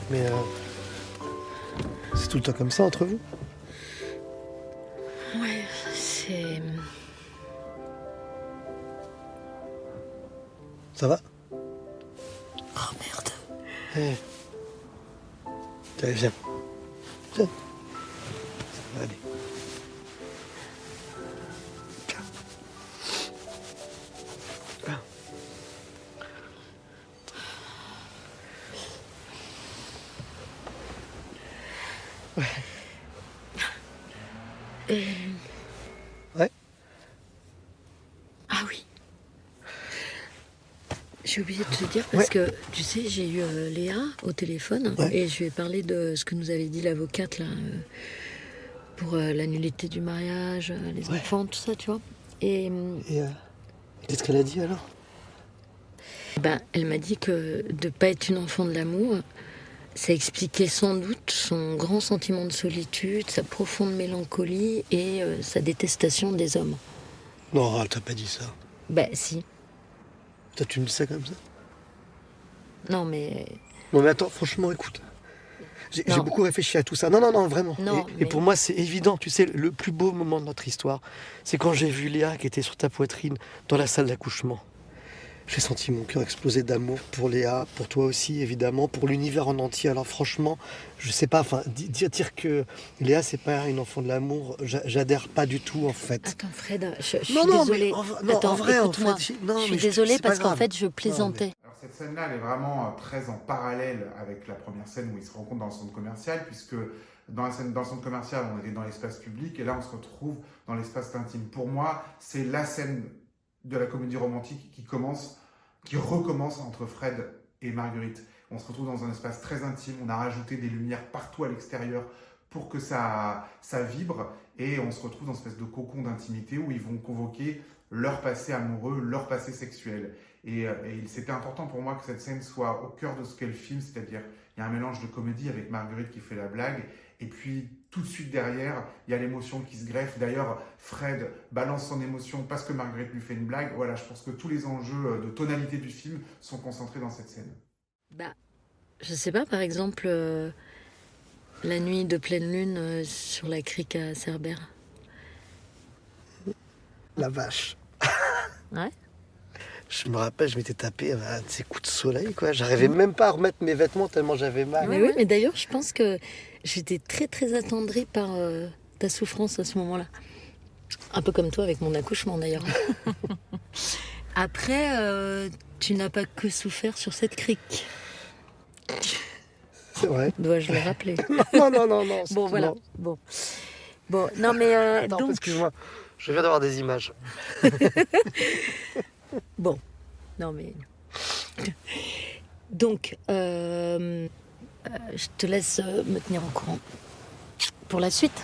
Mais c'est tout le temps comme ça entre vous? Ouais, c'est... Ça va? Oh merde. Hey. Allez, viens. Viens. Ça va aller. Viens. Viens. Ouais. Ouais. Ah oui. J'ai oublié de te dire parce que, tu sais, j'ai eu Léa au téléphone et je lui ai parlé de ce que nous avait dit l'avocate là, pour la nullité du mariage, les enfants, tout ça, tu vois. Et Qu'est-ce qu'elle a dit alors? ben, elle m'a dit que de pas être une enfant de l'amour, ça expliquait sans doute son grand sentiment de solitude, sa profonde mélancolie et sa détestation des hommes. Non, elle t'a pas dit ça. Ben si. Toi, tu me dis ça comme ça? Non mais... Non mais attends, franchement, écoute. J'ai beaucoup réfléchi à tout ça. Non, non, non, vraiment. Et pour moi, c'est évident. Tu sais, le plus beau moment de notre histoire, c'est quand j'ai vu Léa qui était sur ta poitrine dans la salle d'accouchement. J'ai senti mon cœur exploser d'amour pour Léa, pour toi aussi, évidemment, pour l'univers en entier. Alors franchement, je sais pas, enfin, dire que Léa, c'est pas une enfant de l'amour, j'adhère pas du tout, en fait. Attends Fred, je suis Non, non, désolée. mais Attends, en vrai, en écoute-moi. fait, non, Je suis mais désolée c'est pas parce qu'en grave. fait, je plaisantais. Alors cette scène-là, elle est vraiment très en parallèle avec la première scène où ils se rencontrent dans le centre commercial, puisque dans le centre commercial, on était dans l'espace public, et là, on se retrouve dans l'espace intime. Pour moi, c'est la scène de la comédie romantique qui recommence entre Fred et Marguerite. On se retrouve dans un espace très intime, on a rajouté des lumières partout à l'extérieur pour que ça vibre, et on se retrouve dans une espèce de cocon d'intimité où ils vont convoquer leur passé amoureux, leur passé sexuel. Et c'était important pour moi que cette scène soit au cœur de ce qu'est le film, c'est-à-dire il y a un mélange de comédie avec Marguerite qui fait la blague, et puis tout de suite derrière, il y a l'émotion qui se greffe. D'ailleurs, Fred balance son émotion parce que Marguerite lui fait une blague. Voilà, je pense que tous les enjeux de tonalité du film sont concentrés dans cette scène. Bah, je sais pas, par exemple, la nuit de pleine lune sur la crique à Cerbère. La vache. Ouais. Je me rappelle, je m'étais tapé de ces coups de soleil, quoi. J'arrivais même pas à remettre mes vêtements tellement j'avais mal. Mais oui, mais d'ailleurs, je pense que j'étais très très attendrie par ta souffrance à ce moment-là. Un peu comme toi avec mon accouchement d'ailleurs. Après, tu n'as pas que souffert sur cette crique. C'est vrai. Dois-je le rappeler? Non, non, non, non. Bon, voilà. Non. Bon, non mais Attends, donc... excuse-moi. Je viens d'avoir des images. Bon, non mais... Donc, je te laisse me tenir au courant pour la suite.